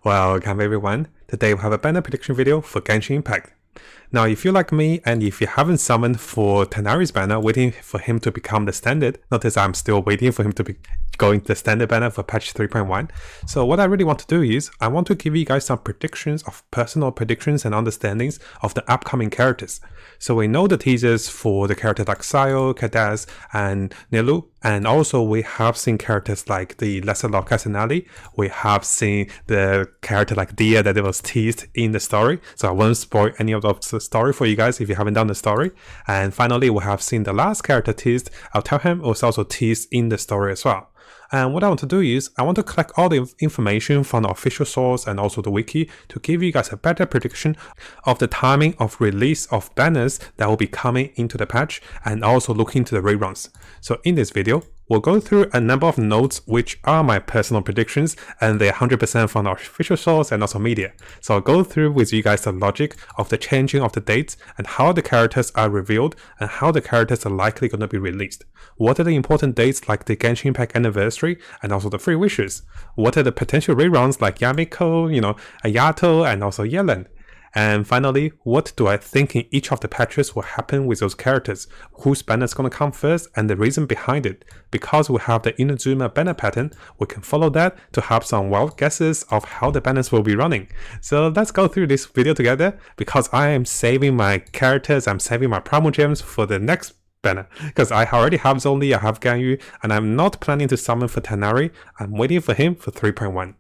Welcome everyone. Today we have a banner prediction video for Genshin Impact. Now if you're like me and if you haven't summoned for Tanari's banner waiting for him to become the standard, notice I'm still waiting for him to be going to the standard banner for patch 3.1. So what I really want to do is I want to give you guys some predictions of personal predictions and understandings of the upcoming characters. So we know the teasers for the character like Sayo, Kadaz and Nilu, and also we have seen characters like the Lesser Lord Casanali. We have seen the character like Dia that it was teased in the story. So I won't spoil any of the story for you guys if you haven't done the story. And finally, we have seen the last character teased, Altelhem, was also teased in the story as well. And what I want to do is, I want to collect all the information from the official source and also the wiki to give you guys a better prediction of the timing of release of banners that will be coming into the patch and also look into the reruns. So in this video, we'll go through a number of notes which are my personal predictions and they're 100% from the official source and also media. So I'll go through with you guys the logic of the changing of the dates and how the characters are revealed and how the characters are likely going to be released. What are the important dates like the Genshin Impact anniversary and also the free wishes? What are the potential reruns like Yamiko, Ayato and also Yellen? And finally, what do I think in each of the patches will happen with those characters? Whose banner is going to come first and the reason behind it? Because we have the Inazuma banner pattern, we can follow that to have some wild guesses of how the banners will be running. So let's go through this video together because I am saving my characters, I'm saving my Primal Gems for the next banner because I already have Zhongli, I have Ganyu, and I'm not planning to summon for Tanari. I'm waiting for him for 3.1.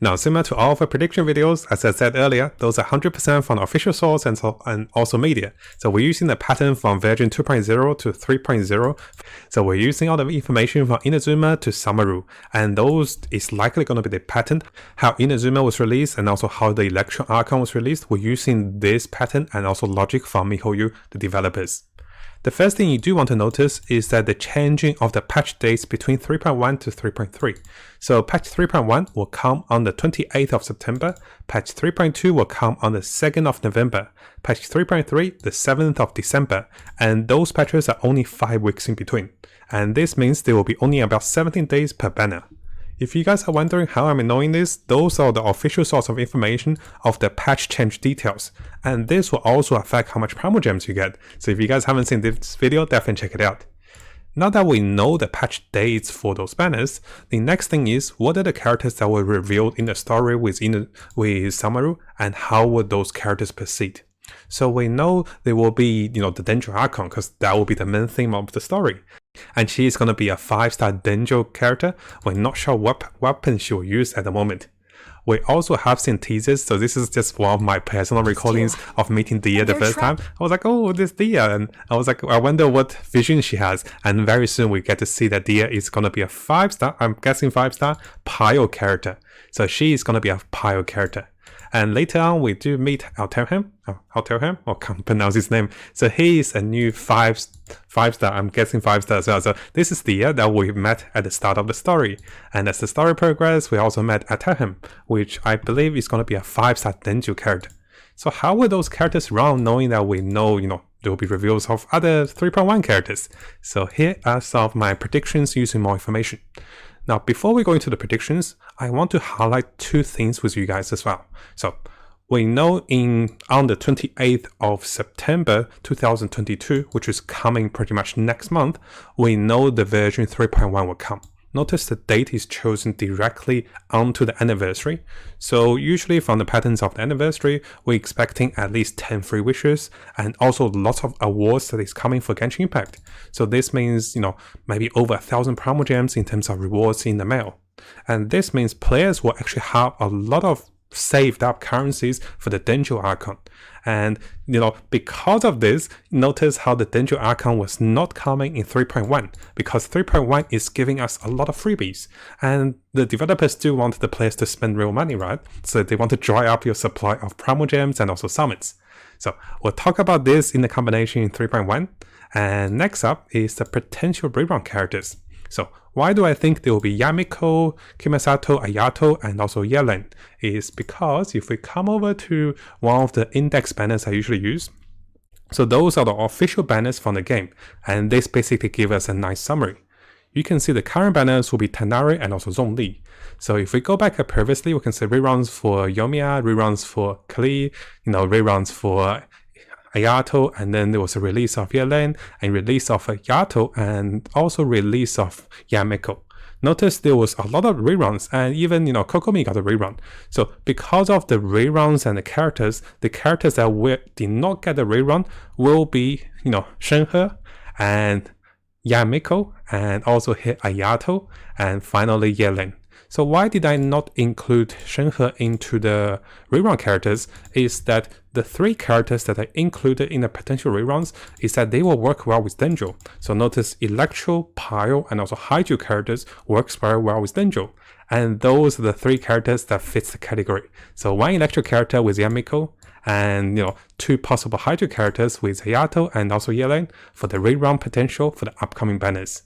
Now, similar to all of our prediction videos, as I said earlier, those are 100% from the official source and also media. So we're using the pattern from version 2.0 to 3.0. So we're using all the information from Inazuma to Sumeru. And those is likely going to be the pattern, how Inazuma was released and also how the Electron Archon was released. We're using this pattern and also logic from miHoYo, the developers. The first thing you do want to notice is that the changing of the patch dates between 3.1 to 3.3. So patch 3.1 will come on the 28th of September, patch 3.2 will come on the 2nd of November, patch 3.3 the 7th of December, and those patches are only 5 weeks in between. And this means there will be only about 17 days per banner. If you guys are wondering how I'm knowing this, those are the official source of information of the patch change details. And this will also affect how much Primal Gems you get. So if you guys haven't seen this video, definitely check it out. Now that we know the patch dates for those banners, the next thing is what are the characters that were revealed in the story with Sumeru and how would those characters proceed? So we know there will be, the Denjo Archon because that will be the main theme of the story. And she is going to be a 5-star Denjo character. We're not sure what weapon she will use at the moment. We also have seen teasers, so this is just one of my personal recordings of meeting Dia the first time. I was like, oh, this Dia, and I was like, I wonder what vision she has. And very soon we get to see that Dia is going to be a 5-star, I'm guessing 5-star, Pio character. So she is going to be a Pio character. And later on, we do meet Altelhem, or can't pronounce his name. So he is a new 5-star, I'm guessing 5-star as well. So this is the year that we met at the start of the story. And as the story progressed, we also met Altelhem, which I believe is going to be a 5-star Denju character. So how will those characters run knowing that we know, there will be reveals of other 3.1 characters? So here are some of my predictions using more information. Now, before we go into the predictions, I want to highlight 2 things with you guys as well. So we know on the 28th of September 2022, which is coming pretty much next month, we know the version 3.1 will come. Notice the date is chosen directly onto the anniversary. So usually from the patterns of the anniversary, we're expecting at least 10 free wishes and also lots of awards that is coming for Genshin Impact. So this means, maybe over 1,000 Primal Gems in terms of rewards in the mail. And this means players will actually have a lot of saved up currencies for the Denjo Archon. And because of this, notice how the Denjo Archon was not coming in 3.1 because 3.1 is giving us a lot of freebies and the developers do want the players to spend real money, right? So they want to dry up your supply of Primal Gems and also summons. So we'll talk about this in the combination in 3.1. And next up is the potential rerun characters. So why do I think there will be Yamiko, Kimasato, Ayato, and also Yellen? Is because if we come over to one of the index banners I usually use, so those are the official banners from the game, and this basically give us a nice summary. you can see the current banners will be Tanari and also Zhongli. So if we go back previously, we can see reruns for Yoimiya, reruns for Klee, reruns for Ayato, and then there was a release of Yelen, and release of Yato, and also release of Yamiko. Notice there was a lot of reruns, and even Kokomi got a rerun. So because of the reruns and the characters that did not get a rerun will be Shenhe and Yamiko, and also Ayato, and finally Yelen. So why did I not include Shenhe into the rerun characters is that the 3 characters that I included in the potential reruns is that they will work well with Denjo. So notice Electro, Pyle, and also Haiju characters works very well with Denjo. And those are the 3 characters that fits the category. So 1 Electro character with Yamiko, and 2 possible Haiju characters with Hayato and also Yelen for the rerun potential for the upcoming banners.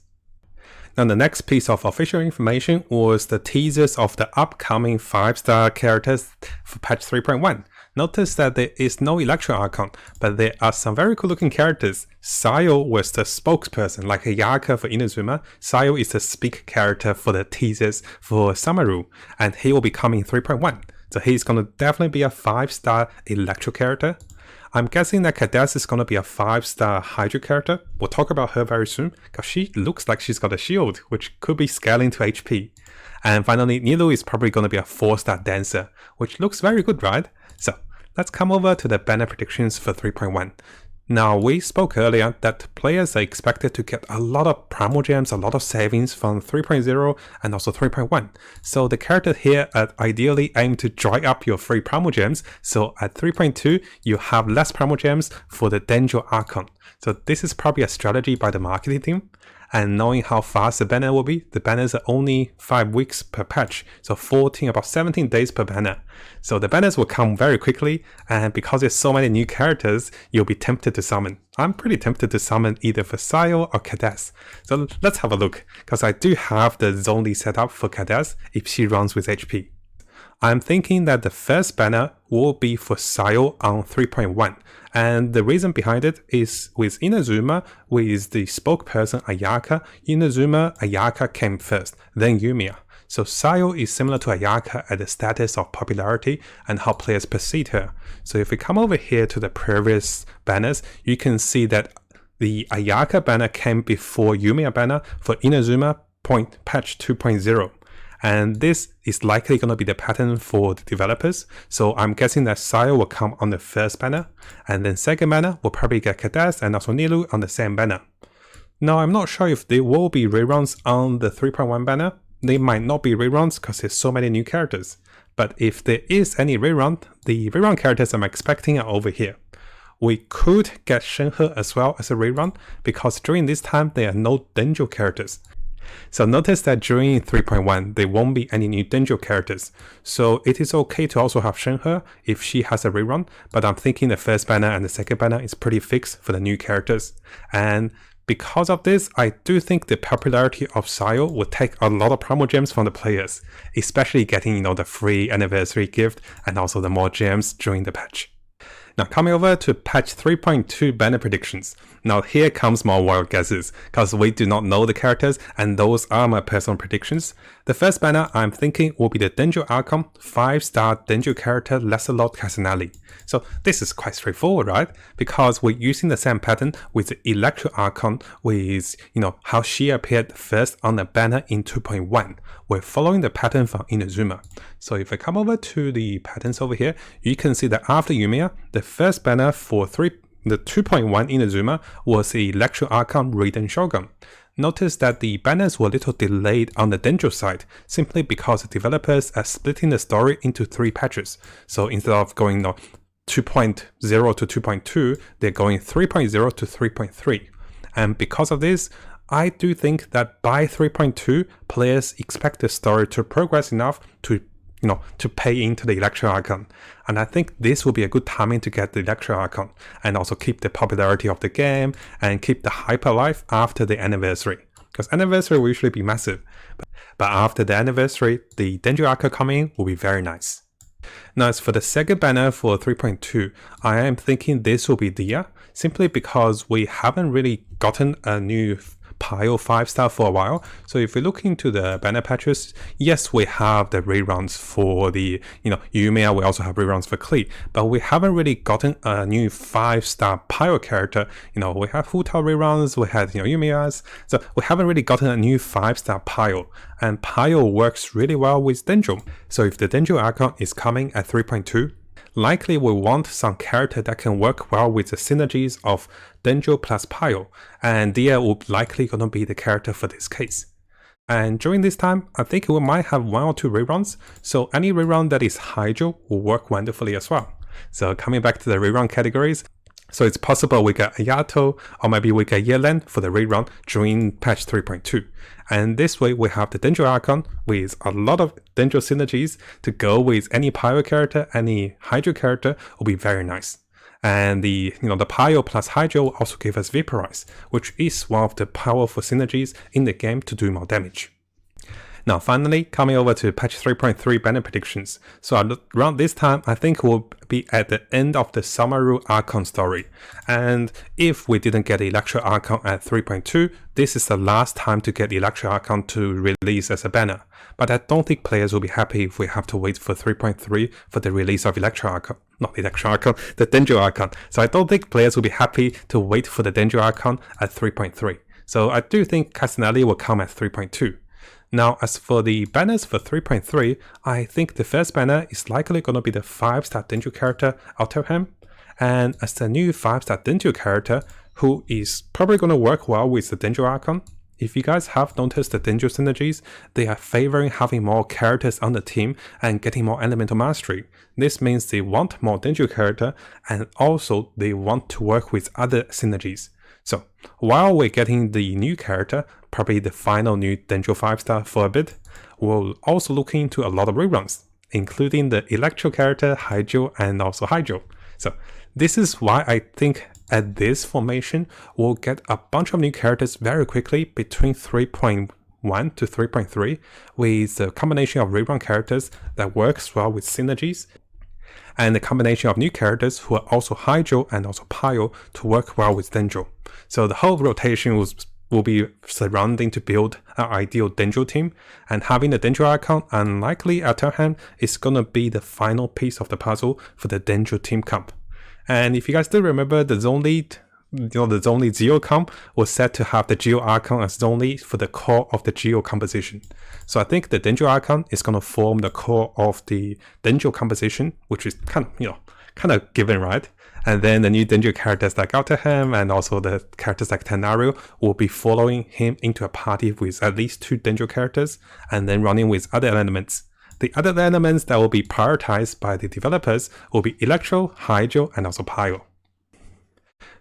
Now the next piece of official information was the teasers of the upcoming 5-star characters for patch 3.1. Notice that there is no Electro Archon, but there are some very cool looking characters. Sayo was the spokesperson, like a Yaka for Inazuma. Sayo is the speak character for the teasers for Sumeru, and he will be coming 3.1. So he's going to definitely be a 5-star Electro character. I'm guessing that Cadence is going to be a 5-star Hydra character. We'll talk about her very soon, because she looks like she's got a shield, which could be scaling to HP. And finally, Nilu is probably going to be a 4-star Dancer, which looks very good, right? So let's come over to the banner predictions for 3.1. Now, we spoke earlier that players are expected to get a lot of Primal Gems, a lot of savings from 3.0 and also 3.1. So the character here ideally aim to dry up your free Primal Gems. So at 3.2, you have less Primal Gems for the Denjo Archon. So this is probably a strategy by the marketing team. And knowing how fast the banner will be, the banners are only 5 weeks per patch, so about 17 days per banner. So the banners will come very quickly, and because there's so many new characters, you'll be tempted to summon. I'm pretty tempted to summon either for Sayo or Cadence. So let's have a look, because I do have the Zhongli set up for Cadence if she runs with HP. I'm thinking that the first banner will be for Sayo on 3.1. And the reason behind it is with Inazuma, with the spokesperson Ayaka, Ayaka came first, then Yumiya. So Sayo is similar to Ayaka at the status of popularity and how players perceive her. So if we come over here to the previous banners, you can see that the Ayaka banner came before Yumiya banner for Inazuma patch 2.0. And this is likely going to be the pattern for the developers. So I'm guessing that Sayo will come on the first banner, and then second banner will probably get Cadence and also Nilu on the same banner. Now I'm not sure if there will be reruns on the 3.1 banner. They might not be reruns because there's so many new characters. But if there is any rerun, the rerun characters I'm expecting are over here. We could get Shenhe as well as a rerun, because during this time there are no Denjo characters. So notice that during 3.1, there won't be any new Denjo characters. So it is okay to also have Shenhe if she has a rerun, but I'm thinking the first banner and the second banner is pretty fixed for the new characters. And because of this, I do think the popularity of Sayo will take a lot of Primal Gems from the players, especially getting the free anniversary gift and also the more gems during the patch. Now coming over to patch 3.2 banner predictions. Now here comes my wild guesses, because we do not know the characters and those are my personal predictions. The first banner I'm thinking will be the Denjo Archon 5-star Denjo character Lancelot Casanelli. So this is quite straightforward, right? Because we're using the same pattern with the Electro Archon with how she appeared first on the banner in 2.1. We're following the pattern from Inazuma. So if I come over to the patterns over here, you can see that after Yumiya, the first banner for the 2.1 Inazuma was the Electro Archon Raiden Shogun. Notice that the banners were a little delayed on the Denjo side, simply because the developers are splitting the story into 3 patches. So instead of going 2.0 to 2.2, they're going 3.0 to 3.3. And because of this, I do think that by 3.2, players expect the story to progress enough to pay into the Electro Archon. And I think this will be a good timing to get the Electro Archon and also keep the popularity of the game and keep the hype alive after the anniversary. Because anniversary will usually be massive. But after the anniversary, the Denjo Archon coming will be very nice. Now as for the second banner for 3.2, I am thinking this will be Dia, simply because we haven't really gotten a new Pio 5-star for a while. So if we look into the banner patches, yes, we have the reruns for the, Yumiya, we also have reruns for Klee, but we haven't really gotten a new 5-star Pio character. We have Hutao reruns, we had, Yumiya's, so we haven't really gotten a new 5-star Pio, and Pio works really well with Denjo. So if the Denjo icon is coming at 3.2, likely we want some character that can work well with the synergies of Denjo plus Pio, and Dia will likely gonna be the character for this case. And during this time, I think we might have 1 or 2 reruns, so any rerun that is Haijo will work wonderfully as well. So coming back to the rerun categories, so it's possible we get Ayato, or maybe we get Yelan for the rerun during patch 3.2. And this way we have the Denjo icon with a lot of Denjo synergies to go with any Pio character, any Hydro character will be very nice. And the Pio plus Hydro will also give us Vaporize, which is one of the powerful synergies in the game to do more damage. Now finally, coming over to patch 3.3 banner predictions. So around this time, I think we'll be at the end of the Sumeru Archon story. And if we didn't get Electro Archon at 3.2, this is the last time to get Electro Archon to release as a banner. But I don't think players will be happy if we have to wait for 3.3 for the release of Electro Archon. Not Electro Archon, the Denjo Archon. So I don't think players will be happy to wait for the Denjo Archon at 3.3. So I do think Castanelli will come at 3.2. Now, as for the banners for 3.3, I think the first banner is likely going to be the 5-star Denjo character, Alterham. And as the new 5-star Denjo character, who is probably going to work well with the Denjo Archon. If you guys have noticed the Denjo synergies, they are favoring having more characters on the team and getting more elemental mastery. This means they want more Denjo character, and also they want to work with other synergies. So, while we're getting the new character, probably the final new Denjo 5-star for a bit, we'll also look into a lot of reruns, including the Electro character, Haijo, and also Haijo. So, this is why I think at this formation, we'll get a bunch of new characters very quickly between 3.1 to 3.3, with a combination of rerun characters that works well with synergies, and a combination of new characters who are also Haijo and also Pio to work well with Denjo. So the whole rotation will be surrounding to build an ideal Denjo team, and having the Denjo icon, unlikely Alterham, is gonna be the final piece of the puzzle for the Denjo team comp. And if you guys still remember, the Zonely Geo comp was set to have the Geo icon as Zonely for the core of the Geo composition. So I think the Denjo icon is going to form the core of the Denjo composition, which is kind of given, right? And then the new Denjo characters like Alterham and also the characters like Tenario will be following him into a party with at least 2 Denjo characters and then running with other elements. The other elements that will be prioritized by the developers will be Electro, Haijo, and also Pio.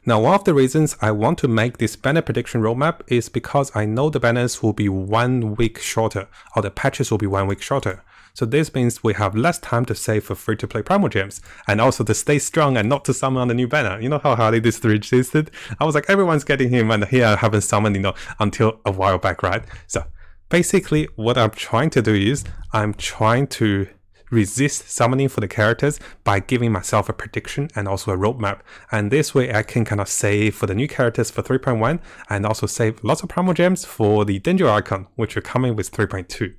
Now, one of the reasons I want to make this banner prediction roadmap is because I know the banners will be 1 week shorter, or the patches will be 1 week shorter. So this means we have less time to save for free-to-play Primal Gems, and also to stay strong and not to summon on the new banner. You know how hardly this resisted? I was like, everyone's getting him, and here I haven't summoned, until a while back, right? So basically, what I'm trying to do is, I'm trying to resist summoning for the characters by giving myself a prediction and also a roadmap. And this way I can kind of save for the new characters for 3.1 and also save lots of Primal Gems for the Denjo icon, which are coming with 3.2.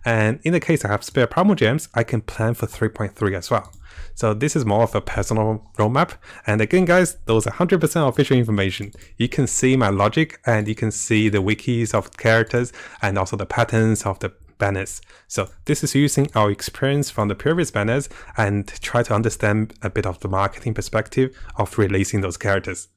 And in the case I have spare Primal Gems, I can plan for 3.3 as well. So this is more of a personal roadmap. And again guys, those are 100% official information. You can see my logic and you can see the wikis of characters and also the patterns of the banners. So this is using our experience from the previous banners and try to understand a bit of the marketing perspective of releasing those characters.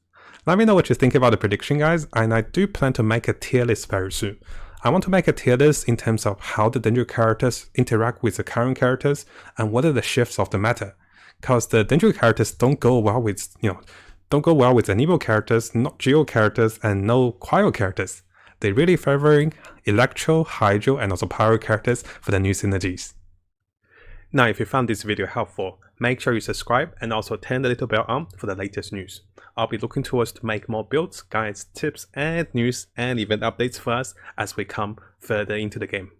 Let me know what you think about the prediction guys, and I do plan to make a tier list very soon. I want to make a tier list in terms of how the Denjo characters interact with the current characters and what are the shifts of the meta. Because the Denjo characters don't go well with, the Amiibo characters, not Geo characters, and no Cryo characters. They're really favoring Electro, Hydro, and also Pyro characters for the new synergies. Now, if you found this video helpful, make sure you subscribe and also turn the little bell on for the latest news. I'll be looking towards to make more builds, guides, tips, and news and event updates for us as we come further into the game.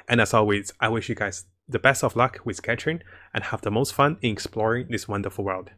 And as always, I wish you guys the best of luck with Genshin and have the most fun in exploring this wonderful world.